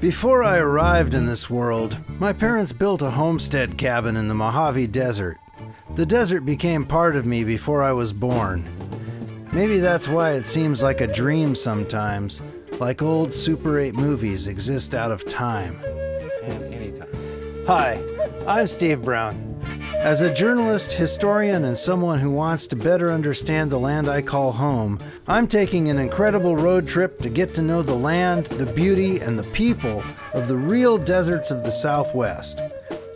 Before I arrived in this world, my parents built a homestead cabin in the Mojave Desert. The desert became part of me before I was born. Maybe that's why it seems like a dream sometimes, like old Super 8 movies exist out of time. Anytime. Hi, I'm Steve Brown. As a journalist, historian, and someone who wants to better understand the land I call home, I'm taking an incredible road trip to get to know the land, the beauty, and the people of the real deserts of the Southwest.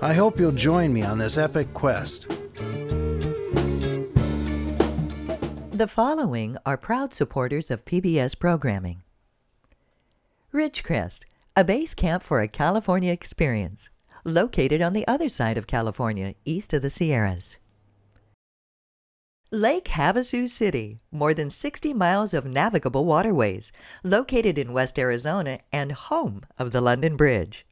I hope you'll join me on this epic quest. The following are proud supporters of PBS programming. Ridgecrest, a base camp for a California experience, located on the other side of California, east of the Sierras. Lake Havasu City, more than 60 miles of navigable waterways, located in West Arizona and home of the London Bridge.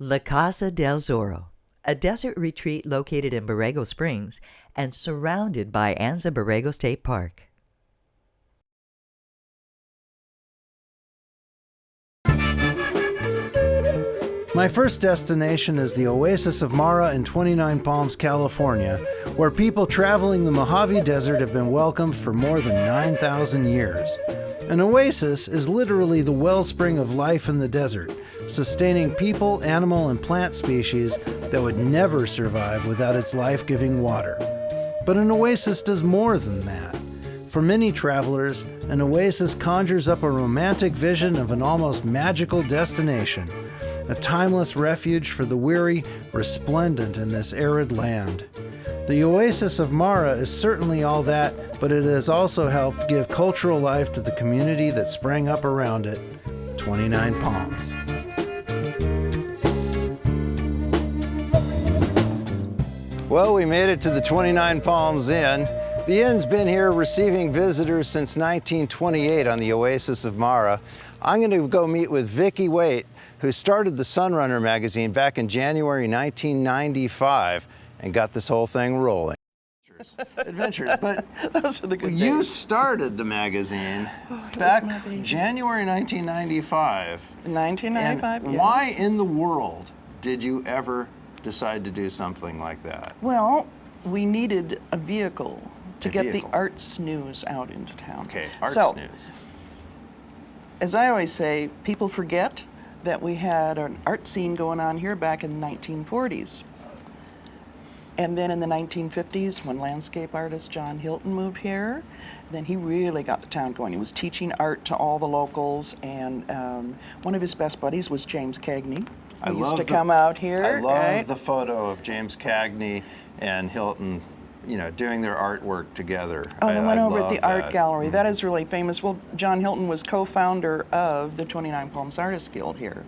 La Casa del Zorro, a desert retreat located in Borrego Springs and surrounded by Anza Borrego State Park. My first destination is the Oasis of Mara in Twentynine Palms, California, where people traveling the Mojave Desert have been welcomed for more than 9,000 years. An oasis is literally the wellspring of life in the desert, sustaining people, animal, and plant species that would never survive without its life-giving water. But an oasis does more than that. For many travelers, an oasis conjures up a romantic vision of an almost magical destination, a timeless refuge for the weary, resplendent in this arid land. The Oasis of Mara is certainly all that, but it has also helped give cultural life to the community that sprang up around it, Twentynine Palms. Well, we made it to the Twentynine Palms Inn. The inn's been here receiving visitors since 1928 on the Oasis of Mara. I'm going to go meet with Vicki Waite, who started the Sunrunner magazine back in January 1995 and got this whole thing rolling. Adventures, but those are the good you days. Started the magazine back January 1995. 1995, and yes. Why in the world did you ever decide to do something like that? Well, we needed a vehicle to get the arts news out into town. Okay, arts news. As I always say, people forget that we had an art scene going on here back in the 1940s. And then in the 1950s, when landscape artist John Hilton moved here, then he really got the town going. He was teaching art to all the locals, and one of his best buddies was James Cagney. He used to come out here. I love the photo of James Cagney and Hilton, you know, doing their artwork together. Oh, they went over at the art gallery. That is really famous. Well, John Hilton was co-founder of the Twentynine Palms Artists Guild here.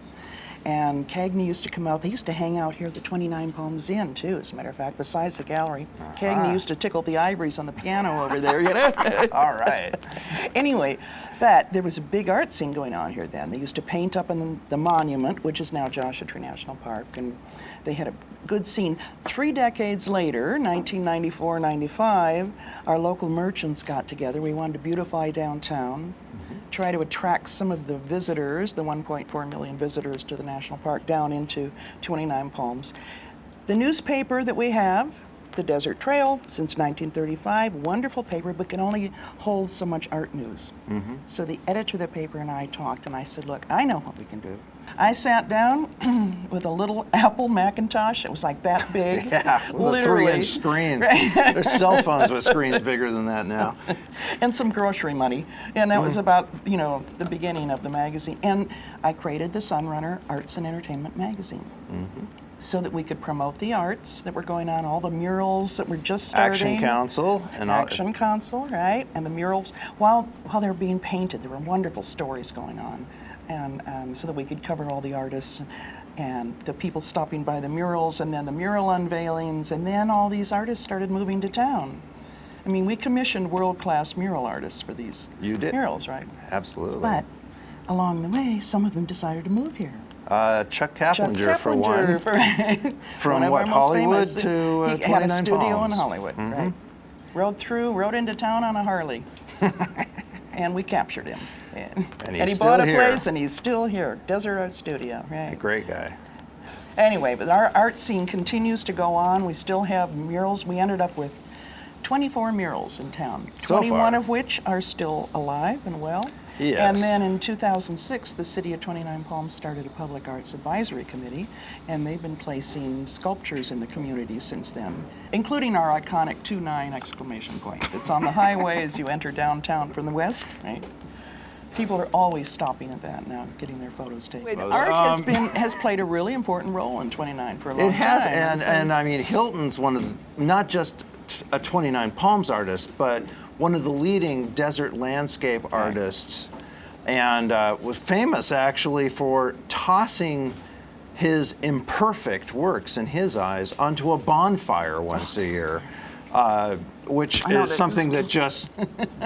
And Cagney used to come out. They used to hang out here at the Twentynine Palms Inn, too, as a matter of fact, besides the gallery. Cagney used to tickle the ivories on the piano over there, you know? All right. Anyway, but there was a big art scene going on here then. They used to paint up in the monument, which is now Joshua Tree National Park, and they had a good scene. 3 decades later, 1994, 95, our local merchants got together. We wanted to beautify downtown, try to attract some of the visitors, the 1.4 million visitors to the national park, down into Twentynine Palms. The newspaper that we have, the Desert Trail, since 1935, wonderful paper, but can only hold so much art news. So the editor of the paper and I talked, and I said, look, I know what we can do. I sat down with a little Apple Macintosh. It was like that big. Yeah, with literally. 3-inch screens. Right. There's cell phones with screens bigger than that now. And some grocery money. And that was about, you know, the beginning of the magazine. And I created the Sunrunner Arts and Entertainment magazine. So that we could promote the arts that were going on, all the murals that were just starting. Action Council. And Action Council, right? And the murals, while they were being painted, there were wonderful stories going on. And so that we could cover all the artists and the people stopping by the murals, and then the mural unveilings, and then all these artists started moving to town. I mean, we commissioned world-class mural artists for these murals, right? Absolutely. But along the way, some of them decided to move here. Chuck Kaplinger, for one. From one what, Hollywood to Twentynine Palms? He had a studio in Hollywood, right? Rode into town on a Harley. and we captured him. And he he's bought a still here. place, and he's still here. Desert Art Studio, right? A great guy. Anyway, but our art scene continues to go on. We still have murals. We ended up with 24 murals in town, So 21 far. of which are still alive and well. Yes. And then in 2006, the city of 29 Palms started a public arts advisory committee, and they've been placing sculptures in the community since then, including our iconic 29 exclamation point. It's on the highway as you enter downtown from the west, right? People are always stopping at that now, getting their photos taken. Art has played a really important role in 29 for a long time. It has, and I mean, Hilton's one of not just a 29 Palms artist, but one of the leading desert landscape artists, and was famous actually for tossing his imperfect works in his eyes onto a bonfire once a year. Which is something that just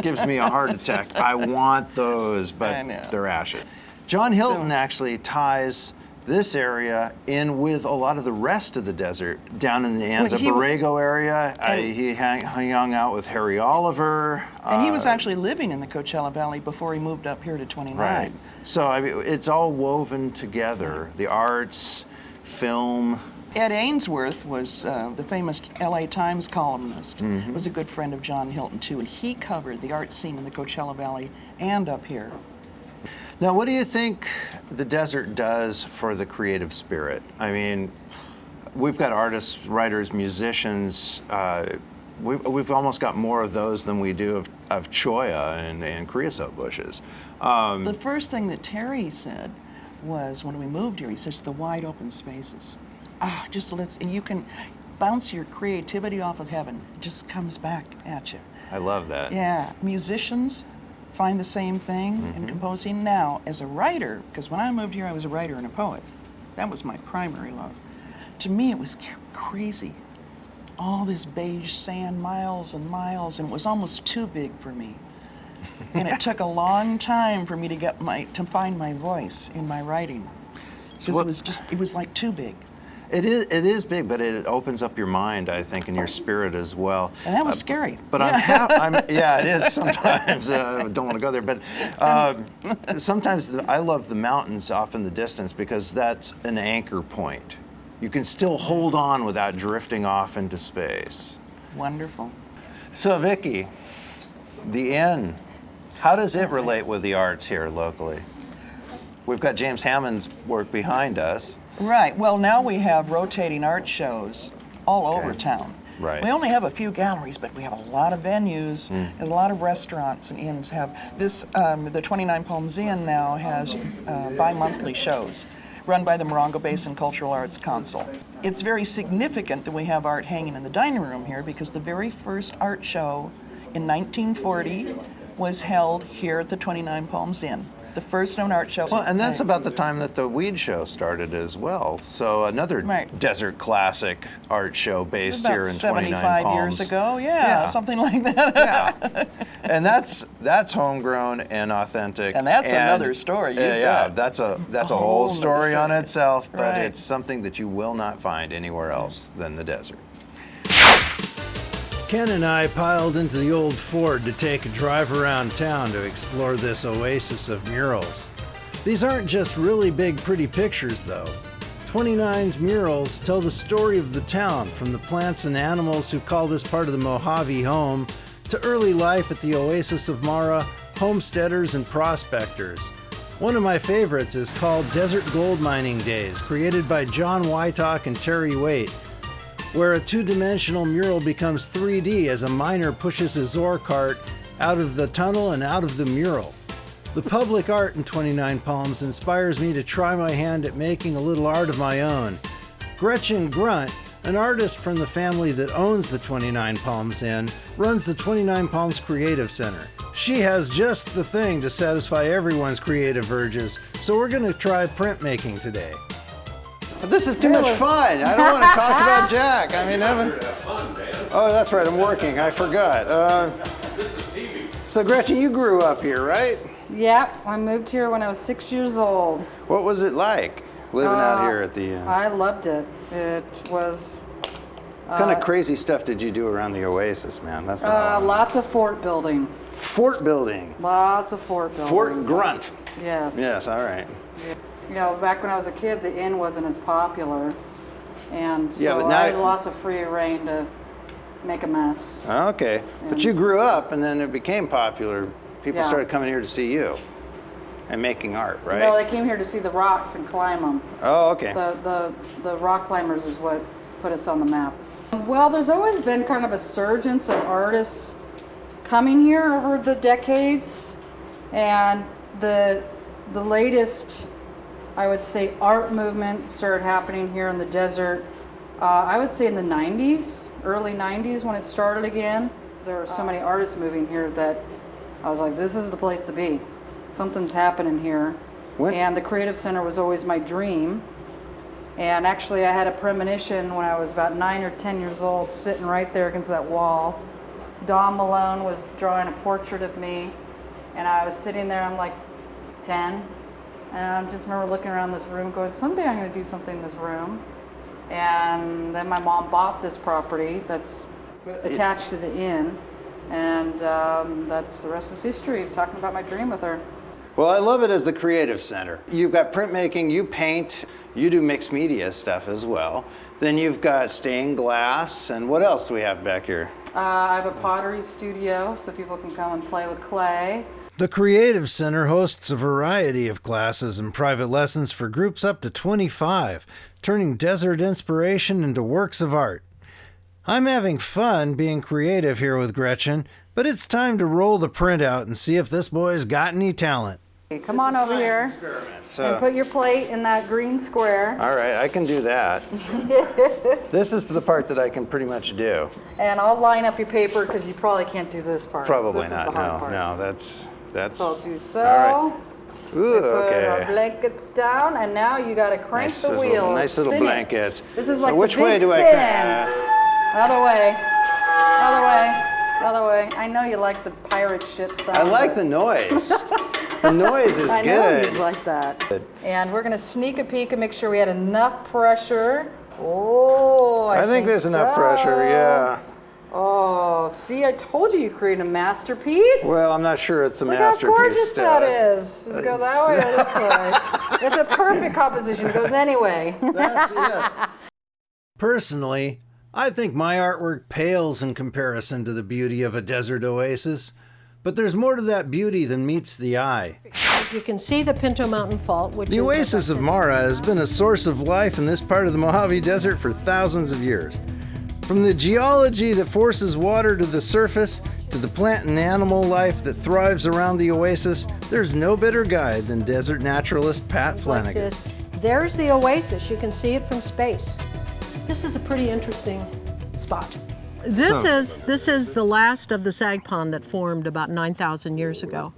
gives me a heart attack. I want those, but they're ashes. John Hilton actually ties this area in with a lot of the rest of the desert. Down in the Anza Borrego area, he hung out with Harry Oliver. And he was actually living in the Coachella Valley before he moved up here to 29. Right. So I mean, it's all woven together. The arts, film. Ed Ainsworth was the famous LA Times columnist, was a good friend of John Hilton too, and he covered the art scene in the Coachella Valley and up here. Now, what do you think the desert does for the creative spirit? I mean, we've got artists, writers, musicians. We've almost got more of those than we do of cholla and creosote bushes. The first thing that Terry said was when we moved here, he says the wide open spaces. And you can bounce your creativity off of heaven. It just comes back at you. I love that. Yeah, musicians find the same thing in composing. Now, as a writer, because when I moved here, I was a writer and a poet. That was my primary love. To me, it was crazy. All this beige sand, miles and miles, and it was almost too big for me. And it took a long time for me to find my voice in my writing. Because it was like too big. It is big, but it opens up your mind, I think, and your spirit as well. And that was scary. But yeah, it is sometimes. Don't want to go there, but sometimes I love the mountains off in the distance because that's an anchor point. You can still hold on without drifting off into space. Wonderful. So, Vicki, the inn, how does it relate with the arts here locally? We've got James Hammond's work behind us. Right. Well, now we have rotating art shows all over town. Right. We only have a few galleries, but we have a lot of venues and a lot of restaurants and inns have this. The 29 Palms Inn now has bi-monthly shows run by the Morongo Basin Cultural Arts Council. It's very significant that we have art hanging in the dining room here because the very first art show in 1940 was held here at the 29 Palms Inn. The first known art show. Well, and that's about the time that the Weed Show started as well. So another desert classic art show based about here in 29 75 Palms. years ago, yeah, something like that. Yeah, and that's homegrown and authentic. And that's another story. That's a whole story on itself, but Right. it's something that you will not find anywhere else than the desert. Ken and I piled into the old Ford to take a drive around town to explore this oasis of murals. These aren't just really big, pretty pictures, though. 29's murals tell the story of the town, from the plants and animals who call this part of the Mojave home, to early life at the Oasis of Mara, homesteaders and prospectors. One of my favorites is called Desert Gold Mining Days, created by John Wytock and Terry Waite, where a two-dimensional mural becomes 3D as a miner pushes his ore cart out of the tunnel and out of the mural. The public art in 29 Palms inspires me to try my hand at making a little art of my own. Gretchen Grunt, an artist from the family that owns the 29 Palms Inn, runs the 29 Palms Creative Center. She has just the thing to satisfy everyone's creative urges, so we're going to try printmaking today. But this is too much fun. I don't want to talk about Jack. I mean, oh, that's right. I'm working. I forgot. This is TV. So, Gretchen, you grew up here, right? Yep. I moved here when I was 6 years old. What was it like living out here at the inn? I loved it. It was What kind of crazy stuff did you do around the Oasis, man? That's what I want. Lots of fort building. Fort building. Lots of fort building. Fort Grunt. Yes. Yes, all right. You know, back when I was a kid, the inn wasn't as popular. And Yeah, so but now- I had lots of free reign to make a mess. Okay, but you grew up and then it became popular. People Yeah. started coming here to see you and making art, right? No, they came here to see the rocks and climb them. Oh, okay. The rock climbers is what put us on the map. Well, there's always been kind of a surgence of artists coming here over the decades, and the latest, I would say, art movement started happening here in the desert. I would say in the 90s, early 90s when it started again. There were so many artists moving here that I was like, this is the place to be. Something's happening here. And the Creative Center was always my dream. And actually I had a premonition when I was about 9 or 10 years old, sitting right there against that wall. Don Malone was drawing a portrait of me, and I was sitting there, I'm like 10, and I just remember looking around this room going, someday I'm gonna do something in this room. And then my mom bought this property that's attached to the inn, and that's the rest is history, talking about my dream with her. Well, I love it as the Creative Center. You've got printmaking, you paint, you do mixed media stuff as well. Then you've got stained glass, and what else do we have back here? I have a pottery studio, so people can come and play with clay. The Creative Center hosts a variety of classes and private lessons for groups up to 25, turning desert inspiration into works of art. I'm having fun being creative here with Gretchen, but it's time to roll the printout and see if this boy's got any talent. Okay, come on over here and put your plate in that green square. All right, I can do that. This is the part that I can pretty much do. And I'll line up your paper because you probably can't do this part. Probably this not. Is the hard part. No, that's. So I'll do so. All right. Ooh, We put our okay. blankets down, and now you got to crank the wheels. Nice little spin it. blankets. This is like Now, which the big way do spin. I crank? Other way. Other way. Other way. I know you like the pirate ship sound. I like but the noise. The noise is I know good. you'd like that. And we're going to sneak a peek and make sure we had enough pressure. Oh, I think there's enough so. pressure, yeah. Oh, see, I told you created a masterpiece. Well, I'm not sure it's a Look masterpiece. how gorgeous that is. Does it go that way or this way? It's a perfect composition. It goes anyway. Yes. Personally, I think my artwork pales in comparison to the beauty of a desert oasis. But there's more to that beauty than meets the eye. You can see the Pinto Mountain Fault, which The is Oasis of Mara has been a source of life in this part of the Mojave Desert for thousands of years. From the geology that forces water to the surface to the plant and animal life that thrives around the oasis, there's no better guide than desert naturalist Pat like Flanagan. this. There's the oasis. You can see it from space. This is a pretty interesting spot. This is the last of the sag pond that formed about 9,000 years ago.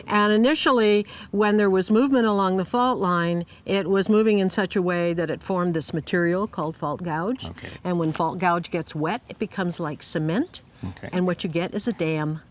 And initially, when there was movement along the fault line, it was moving in such a way that it formed this material called fault gouge. Okay. And when fault gouge gets wet, it becomes like cement. Okay. And what you get is a dam.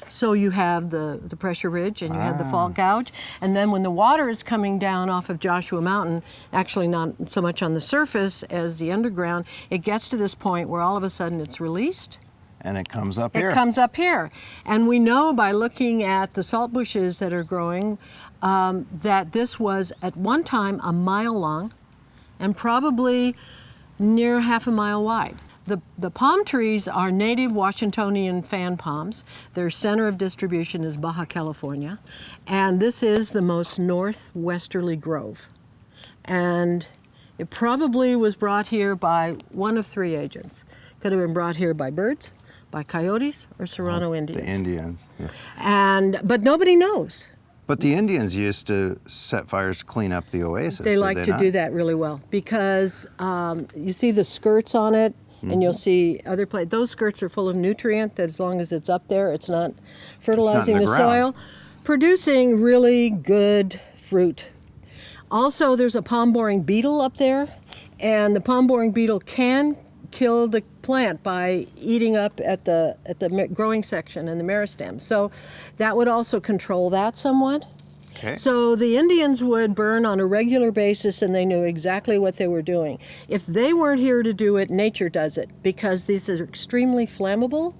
So you have the pressure ridge and you have the fault gouge. And then when the water is coming down off of Joshua Mountain, actually not so much on the surface as the underground, it gets to this point where all of a sudden it's released. And it comes up here. It comes up here. And we know by looking at the salt bushes that are growing that this was at one time a mile long and probably near half a mile wide. The palm trees are native Washingtonian fan palms. Their center of distribution is Baja California. And this is the most northwesterly grove. And it probably was brought here by one of three agents. Could have been brought here by birds, by coyotes, or Serrano Indians. The Indians. Yeah. But nobody knows. But the Indians used to set fires to clean up the oasis. They like to do that really well because you see the skirts on it, and you'll see other places. Those skirts are full of nutrient that as long as it's up there, it's not fertilizing the soil, producing really good fruit. Also, there's a palm boring beetle up there, and the palm boring beetle can kill the plant by eating up at the growing section and the meristem. So that would also control that somewhat. Okay. So the Indians would burn on a regular basis, and they knew exactly what they were doing. If they weren't here to do it, nature does it, because these are extremely flammable,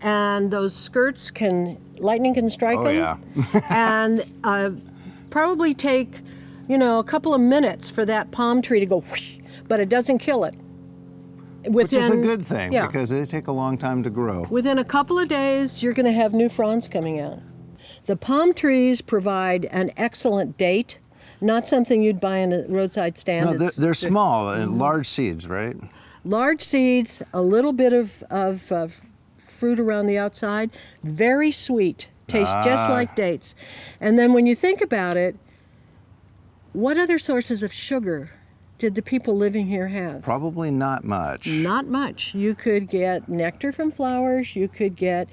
and those skirts lightning can strike them. Yeah. And probably take, a couple of minutes for that palm tree to go whoosh, but it doesn't kill it. Which is a good thing, because they take a long time to grow. Within a couple of days, you're going to have new fronds coming out. The palm trees provide an excellent date, not something you'd buy in a roadside stand. No, they're small and large seeds, right? Large seeds, a little bit of fruit around the outside, very sweet, tastes just like dates. And then when you think about it, what other sources of sugar did the people living here have? Probably not much. Not much. You could get nectar from flowers. You could get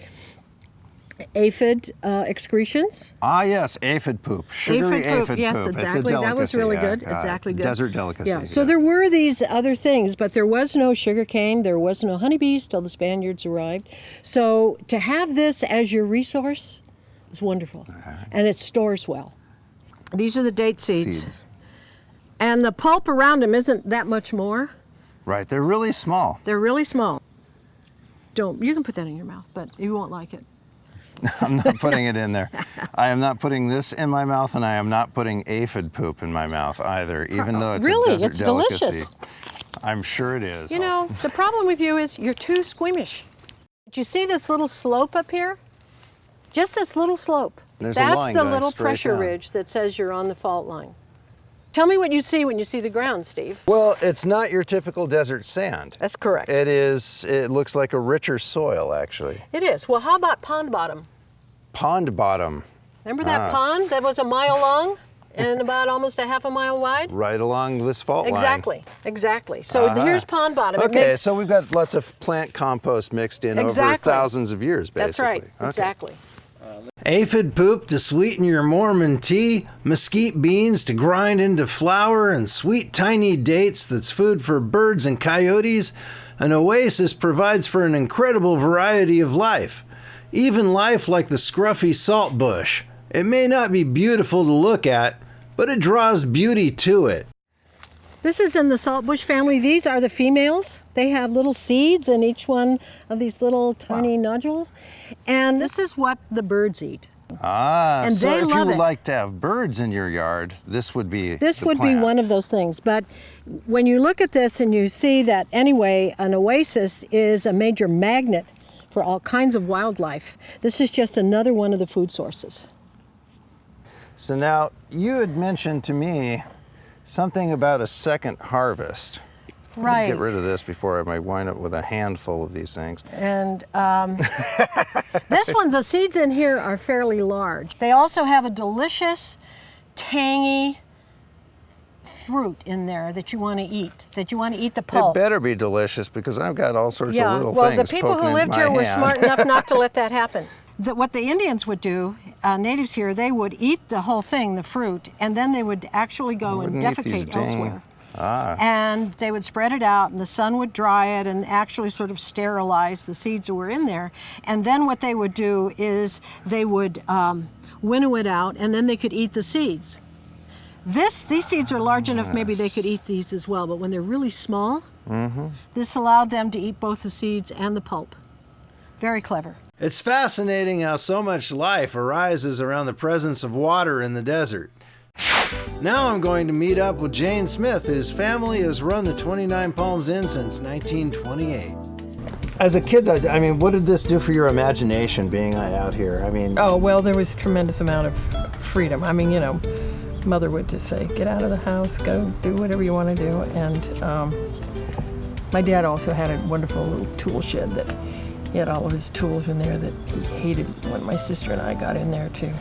aphid excretions. Ah, yes, aphid poop. Sugary aphid poop. Yes, It's a exactly. delicacy. That was really good. Yeah, Exactly good. Desert delicacy. Yeah. So there were these other things, but there was no sugar cane. There was no honeybees till the Spaniards arrived. So to have this as your resource is wonderful, and it stores well. These are the date seeds. And the pulp around them isn't that much more. Right, they're really small. They're really small. You can put that in your mouth, but you won't like it. I'm not putting it in there. I am not putting this in my mouth, and I am not putting aphid poop in my mouth either, even though it's Really? a desert It's delicacy. delicious. I'm sure it is. The problem with you is you're too squeamish. Do you see this little slope up here? Just this little slope. There's a That's line the going little straight pressure down. ridge that says you're on the fault line. Tell me what you see when you see the ground, Steve. Well, it's not your typical desert sand. That's correct. It looks like a richer soil, actually. It is. Well, how about pond bottom? Pond bottom. Remember that pond that was a mile long and about almost a half a mile wide? Right along this fault line. Exactly. So here's pond bottom. Okay, so we've got lots of plant compost mixed in over thousands of years, basically. That's right, Okay. exactly. Aphid poop to sweeten your Mormon tea, mesquite beans to grind into flour, and sweet tiny dates that's food for birds and coyotes. An oasis provides for an incredible variety of life. Even life like the scruffy salt bush. It may not be beautiful to look at, but it draws beauty to it. This is in the saltbush family. These are the females. They have little seeds in each one of these little tiny nodules. And this is what the birds eat. And so they if you love would it. like to have birds in your yard, this would be This the would plant. be one of those things. But when you look at this and you see that anyway, an oasis is a major magnet for all kinds of wildlife. This is just another one of the food sources. So now, you had mentioned to me something about a second harvest. Right. Get rid of this before I might wind up with a handful of these things. And this one, the seeds in here are fairly large. They also have a delicious, tangy fruit in there that you want to eat, the pulp. It better be delicious because I've got all sorts of little well, things the people poking who into lived my here were hand. smart enough not to let that happen. What the Indians would do, natives here, they would eat the whole thing, the fruit, and then they would actually go and Wouldn't eat these defecate dang- elsewhere. Ah. And they would spread it out, and the sun would dry it and actually sort of sterilize the seeds that were in there. And then what they would do is they would winnow it out, and then they could eat the seeds. These seeds are large enough, maybe they could eat these as well, but when they're really small, this allowed them to eat both the seeds and the pulp. Very clever. It's fascinating how so much life arises around the presence of water in the desert. Now I'm going to meet up with Jane Smith, whose family has run the 29 Palms Inn since 1928. As a kid, I mean, what did this do for your imagination being out here? I mean, Oh, well, there was a tremendous amount of freedom. I mean, Mother would just say, get out of the house, go do whatever you want to do. And my dad also had a wonderful little tool shed that he had all of his tools in there that he hated when my sister and I got in there to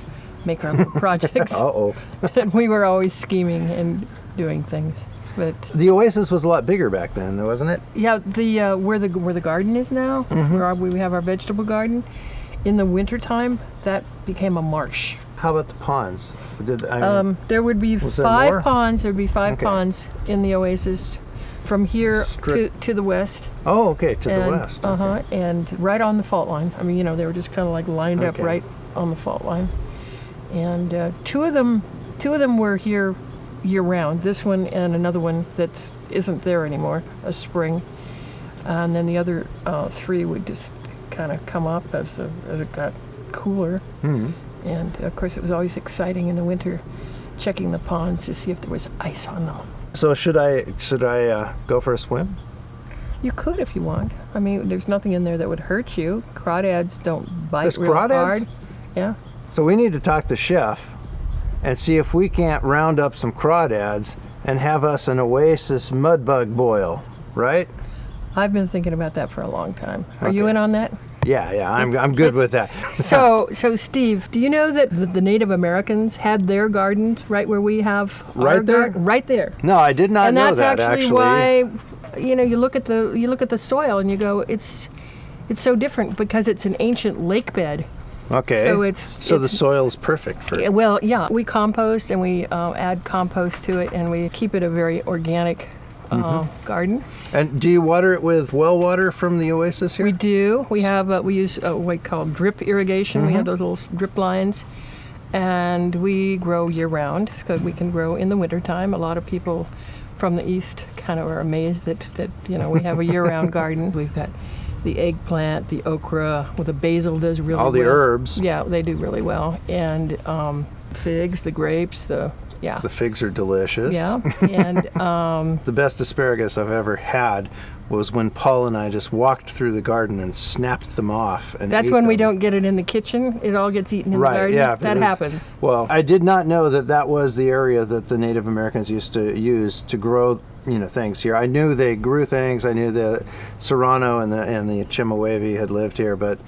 make our little projects. uh-oh. And we were always scheming and doing things. But The Oasis was a lot bigger back then, though, wasn't it? yeah, the where the garden is now, where we have our vegetable garden, in the wintertime, that became a marsh. How about the ponds? There would be Was there five more? ponds. There would be five Okay. ponds in the Oasis, from here Strip. to the west. Oh, okay, to the And, west. And right on the fault line. I mean, they were just kind of like lined up Okay. right on the fault line. And two of them were here year-round. This one and another one that isn't there anymore, a spring. And then the other 3 would just kind of come up as it got cooler. Hmm. And of course, it was always exciting in the winter, checking the ponds to see if there was ice on them. So should I go for a swim? You could if you want. I mean, there's nothing in there that would hurt you. Crawdads don't bite There's real crawdads? hard. Yeah. So we need to talk to Chef and see if we can't round up some crawdads and have us an Oasis mudbug boil, right? I've been thinking about that for a long time. Are you Okay. in on that? Yeah, I'm good with that. So Steve, do you know that the Native Americans had their gardens right where we have our Right there? Right there. No, I did not And know that's that actually why, you know, you look at the soil and you go, it's so different because it's an ancient lake bed. Okay. So the soil is perfect for. Well, yeah, we compost and we add compost to it, and we keep it a very organic garden. And do you water it with well water from the Oasis here? We do. We have we use what we call drip irrigation. We have those little drip lines, and we grow year round. So we can grow in the wintertime. A lot of people from the east kind of are amazed that you know we have a year-round garden. We've got the eggplant, the okra, well, the basil does really well. All the herbs. Yeah, they do really well. And figs, the grapes, the figs are delicious. Yeah, and the best asparagus I've ever had was when Paul and I just walked through the garden and snapped them off. And that's ate when we them. don't get it in the kitchen. It all gets eaten in the Right, garden. yeah. That happens. Well, I did not know that was the area that the Native Americans used to use to grow, things here. I knew they grew things. I knew the Serrano and the Chemehuevi had lived here, but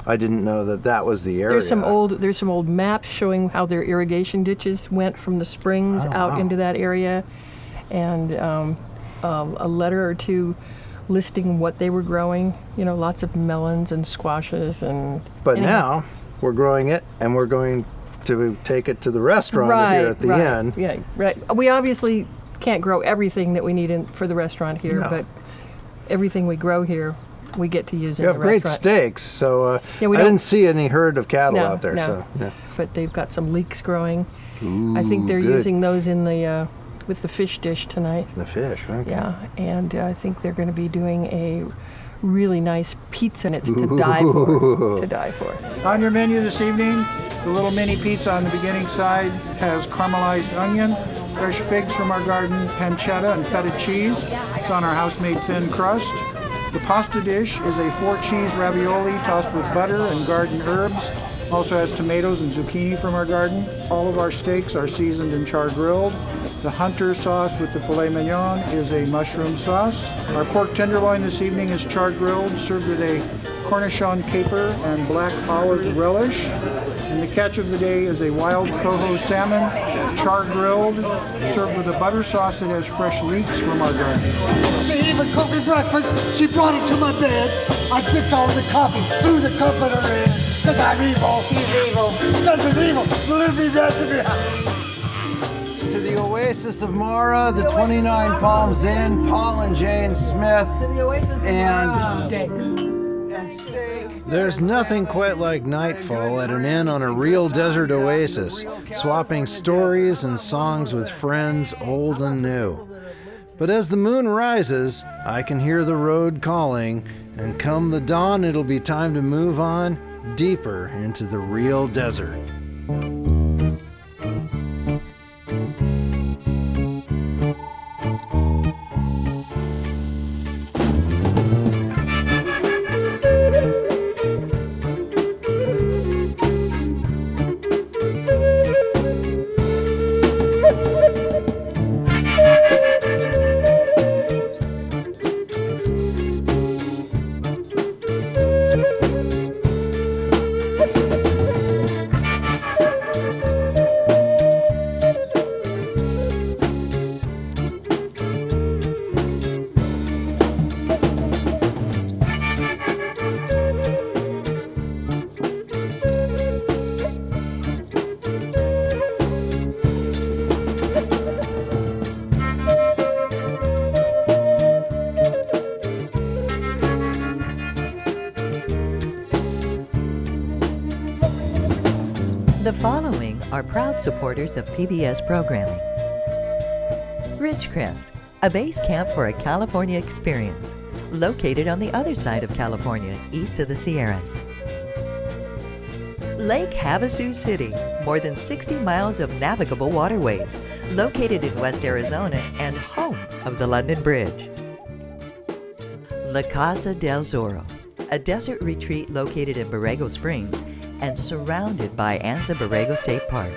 I didn't know that was the area. There's some old maps showing how their irrigation ditches went from the springs out into that area, and a letter or two listing what they were growing. Lots of melons and squashes and. But now we're growing it, and we're going to take it to the restaurant here at the end. Yeah, right. We obviously can't grow everything that we need for the restaurant here, but everything we grow here, we get to use in the restaurant. You have great steaks, so I didn't see any herd of cattle out there. No. So, yeah. But they've got some leeks growing. Ooh, I think they're good. using those in the with the fish dish tonight. The fish, okay. Yeah, and I think they're going to be doing a really nice pizza, and it's to die for. To die for. On your menu this evening, the little mini pizza on the beginning side has caramelized onion, fresh figs from our garden, pancetta, and feta cheese. It's on our house-made thin crust. The pasta dish is a 4-cheese ravioli tossed with butter and garden herbs. Also has tomatoes and zucchini from our garden. All of our steaks are seasoned and char-grilled. The Hunter sauce with the filet mignon is a mushroom sauce. Our pork tenderloin this evening is char-grilled, served with a Cornichon caper and black olive relish. And the catch of the day is a wild coho salmon, char-grilled, served with a butter sauce that has fresh leeks from our garden. She even cooked me breakfast. She brought it to my bed. I sipped all the coffee, threw the cup at her head. Cause I'm evil. She's evil. Such an evil. Live me back to me. To the Oasis of Mara, the 29 Palms Inn, Paul and Jane Smith, and steak. There's nothing quite like nightfall at an inn on a real desert oasis, swapping stories and songs with friends old and new. But as the moon rises, I can hear the road calling, and come the dawn, it'll be time to move on deeper into the real desert. The following are are proud supporters of PBS programming. Ridgecrest, a base camp for a California experience, located on the other side of California, east of the Sierras. Lake Havasu City, more than 60 miles of navigable waterways, located in West Arizona and home of the London Bridge. La Casa del Zorro, a desert retreat located in Borrego Springs and surrounded by Anza Borrego State Park.